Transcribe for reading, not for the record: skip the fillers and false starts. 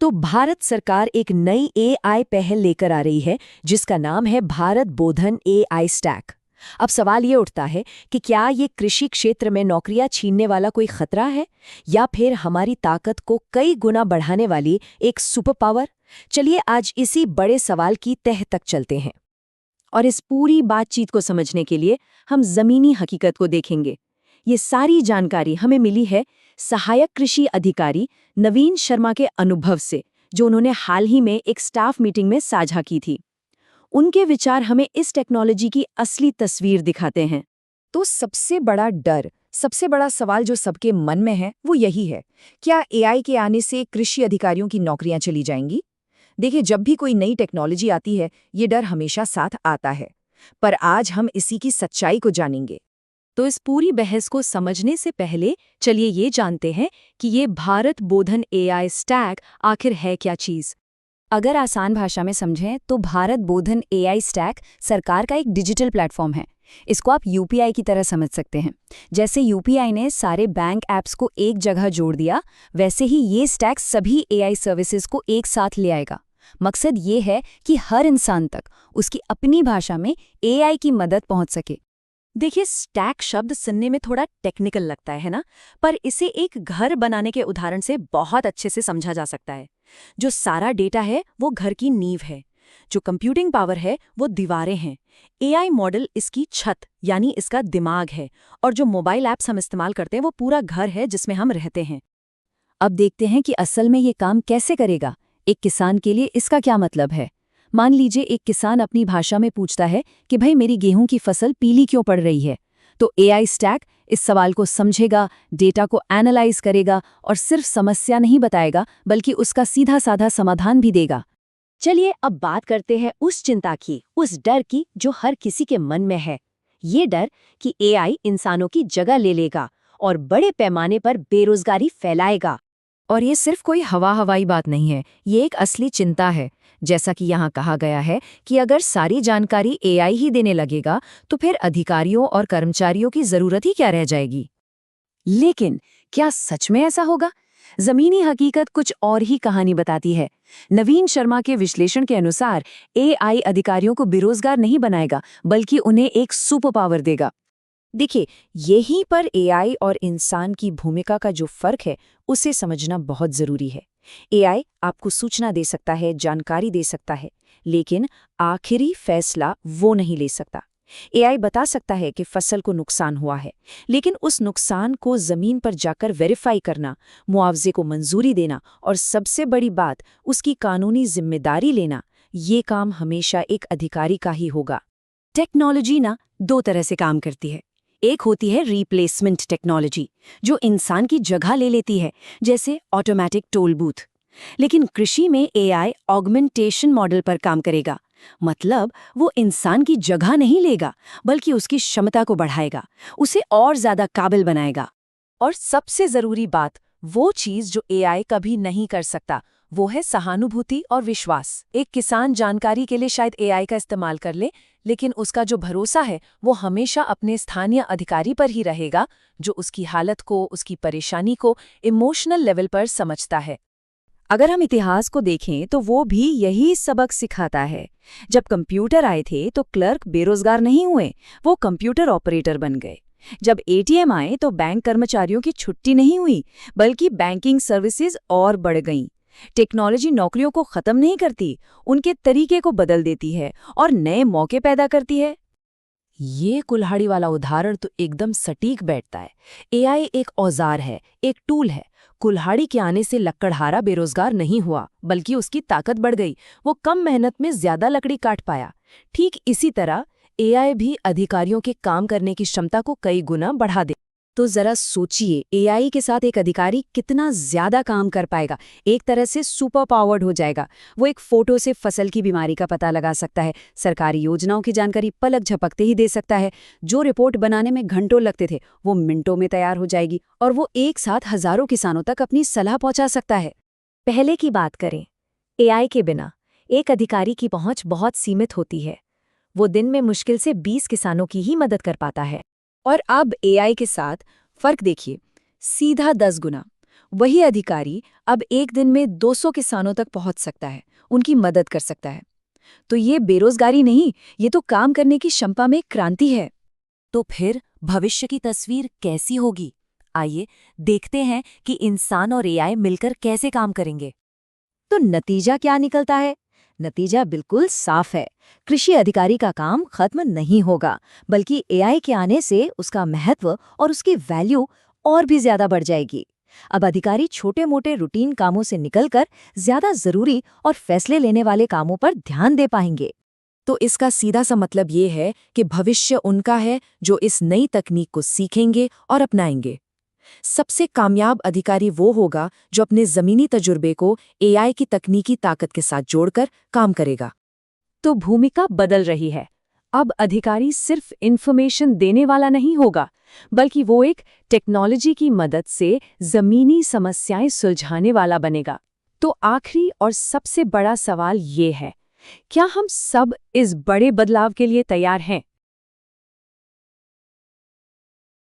तो भारत सरकार एक नई एआई पहल लेकर आ रही है जिसका नाम है भारत बोधन एआई स्टैक। अब सवाल ये उठता है कि क्या ये कृषि क्षेत्र में नौकरियां छीनने वाला कोई खतरा है या फिर हमारी ताकत को कई गुना बढ़ाने वाली एक सुपर पावर। चलिए आज इसी बड़े सवाल की तह तक चलते हैं और इस पूरी बातचीत को समझने के लिए हम जमीनी हकीकत को देखेंगे। ये सारी जानकारी हमें मिली है सहायक कृषि अधिकारी नवीन शर्मा के अनुभव से, जो उन्होंने हाल ही में एक स्टाफ मीटिंग में साझा की थी। उनके विचार हमें इस टेक्नोलॉजी की असली तस्वीर दिखाते हैं। तो सबसे बड़ा डर, सबसे बड़ा सवाल जो सबके मन में है वो यही है, क्या एआई के आने से कृषि अधिकारियों की नौकरियां चली जाएंगी? देखिए, जब भी कोई नई टेक्नोलॉजी आती है ये डर हमेशा साथ आता है, पर आज हम इसी की सच्चाई को जानेंगे। तो इस पूरी बहस को समझने से पहले चलिए ये जानते हैं कि ये भारत बोधन एआई स्टैक आखिर है क्या चीज़। अगर आसान भाषा में समझें तो भारत बोधन एआई स्टैक सरकार का एक डिजिटल प्लेटफॉर्म है। इसको आप यूपीआई की तरह समझ सकते हैं। जैसे यूपीआई ने सारे बैंक ऐप्स को एक जगह जोड़ दिया, वैसे ही ये स्टैक सभी एआई सर्विसेज को एक साथ ले आएगा। मकसद ये है कि हर इंसान तक उसकी अपनी भाषा में एआई की मदद पहुंच सके। देखिए, स्टैक शब्द सुनने में थोड़ा टेक्निकल लगता है ना, पर इसे एक घर बनाने के उदाहरण से बहुत अच्छे से समझा जा सकता है। जो सारा डेटा है वो घर की नींव है, जो कंप्यूटिंग पावर है वो दीवारें हैं, एआई मॉडल इसकी छत यानी इसका दिमाग है, और जो मोबाइल ऐप्स हम इस्तेमाल करते हैं वो पूरा घर है जिसमें हम रहते हैं। अब देखते हैं कि असल में ये काम कैसे करेगा। एक किसान के लिए इसका क्या मतलब है। मान लीजिए एक किसान अपनी भाषा में पूछता है कि भाई मेरी गेहूं की फसल पीली क्यों पड़ रही है, तो एआई स्टैक इस सवाल को समझेगा, डेटा को एनालाइज करेगा और सिर्फ समस्या नहीं बताएगा बल्कि उसका सीधा साधा समाधान भी देगा। चलिए अब बात करते हैं उस चिंता की, उस डर की जो हर किसी के मन में है। ये डर कि एआई इंसानों की जगह ले लेगा और बड़े पैमाने पर बेरोजगारी फैलाएगा। और ये सिर्फ कोई हवाई बात नहीं है, ये एक असली चिंता है। जैसा कि यहाँ कहा गया है कि अगर सारी जानकारी एआई ही देने लगेगा तो फिर अधिकारियों और कर्मचारियों की जरूरत ही क्या रह जाएगी। लेकिन क्या सच में ऐसा होगा? जमीनी हकीकत कुछ और ही कहानी बताती है। नवीन शर्मा के विश्लेषण के अनुसार एआई अधिकारियों को बेरोजगार नहीं बनाएगा बल्कि उन्हें एक सुपर पावर देगा। देखिए, यहीं पर एआई और इंसान की भूमिका का जो फर्क है उसे समझना बहुत जरूरी है। एआई आपको सूचना दे सकता है, जानकारी दे सकता है, लेकिन आखिरी फैसला वो नहीं ले सकता। एआई बता सकता है कि फसल को नुकसान हुआ है, लेकिन उस नुकसान को जमीन पर जाकर वेरीफाई करना, मुआवजे को मंजूरी देना और सबसे बड़ी बात उसकी कानूनी जिम्मेदारी लेना, ये काम हमेशा एक अधिकारी का ही होगा। टेक्नोलॉजी ना दो तरह से काम करती है। एक होती है रिप्लेसमेंट टेक्नोलॉजी, जो इंसान की जगह ले लेती है, जैसे ऑटोमेटिक टोल बूथ। लेकिन कृषि में एआई ऑगमेंटेशन मॉडल पर काम करेगा। मतलब वो इंसान की जगह नहीं लेगा बल्कि उसकी क्षमता को बढ़ाएगा, उसे और ज्यादा काबिल बनाएगा। और सबसे जरूरी बात, वो चीज जो एआई कभी नहीं कर सकता, वो है सहानुभूति और विश्वास। एक किसान जानकारी के लिए शायद एआई का इस्तेमाल कर ले, लेकिन उसका जो भरोसा है वो हमेशा अपने स्थानीय अधिकारी पर ही रहेगा, जो उसकी हालत को, उसकी परेशानी को इमोशनल लेवल पर समझता है। अगर हम इतिहास को देखें तो वो भी यही सबक सिखाता है। जब कंप्यूटर आए थे तो क्लर्क बेरोजगार नहीं हुए, वो कंप्यूटर ऑपरेटर बन गए। जब एटीएम आए तो बैंक कर्मचारियों की छुट्टी नहीं हुई, बल्कि बैंकिंग सर्विसेज और बढ़ गईं। टेक्नोलॉजी नौकरियों को खत्म नहीं करती, उनके तरीके को बदल देती है और नए मौके पैदा करती है। ये कुल्हाड़ी वाला उदाहरण तो एकदम सटीक बैठता है। एआई एक औजार है, एक टूल है। कुल्हाड़ी के आने से लकड़हारा बेरोजगार नहीं हुआ, बल्कि उसकी ताकत बढ़ गई। वो कम मेहनत में ज्यादा लकड़ी काट पाया। ठीक इसी तरह एआई भी अधिकारियों के काम करने की क्षमता को कई गुना बढ़ा दे। तो जरा सोचिए, एआई के साथ एक अधिकारी कितना ज्यादा काम कर पाएगा। एक तरह से सुपर पावर्ड हो जाएगा। वो एक फोटो से फसल की बीमारी का पता लगा सकता है, सरकारी योजनाओं की जानकारी पलक झपकते ही दे सकता है। जो रिपोर्ट बनाने में घंटों लगते थे वो मिनटों में तैयार हो जाएगी, और वो एक साथ हजारों किसानों तक अपनी सलाह पहुंचा सकता है। पहले की बात करें, एआई के बिना एक अधिकारी की पहुंच बहुत सीमित होती है। वो दिन में मुश्किल से 20 किसानों की ही मदद कर पाता है। और अब एआई के साथ फर्क देखिए, सीधा 10 गुना। वही अधिकारी अब एक दिन में 200 किसानों तक पहुंच सकता है, उनकी मदद कर सकता है। तो ये बेरोजगारी नहीं, ये तो काम करने की क्षमता में क्रांति है। तो फिर भविष्य की तस्वीर कैसी होगी? आइए देखते हैं कि इंसान और एआई मिलकर कैसे काम करेंगे। तो नतीजा क्या निकलता है? नतीजा बिल्कुल साफ है। कृषि अधिकारी का काम खत्म नहीं होगा, बल्कि एआई के आने से उसका महत्व और उसकी वैल्यू और भी ज्यादा बढ़ जाएगी। अब अधिकारी छोटे-मोटे रूटीन कामों से निकलकर ज्यादा जरूरी और फैसले लेने वाले कामों पर ध्यान दे पाएंगे। तो इसका सीधा सा मतलब ये है कि भविष्य उनका है जो इस नई तकनीक को सीखेंगे और अपनाएंगे। सबसे कामयाब अधिकारी वो होगा जो अपने जमीनी तजुर्बे को एआई की तकनीकी ताकत के साथ जोड़कर काम करेगा। तो भूमिका बदल रही है। अब अधिकारी सिर्फ इन्फॉर्मेशन देने वाला नहीं होगा, बल्कि वो एक टेक्नोलॉजी की मदद से जमीनी समस्याएं सुलझाने वाला बनेगा। तो आखिरी और सबसे बड़ा सवाल ये है, क्या हम सब इस बड़े बदलाव के लिए तैयार हैं?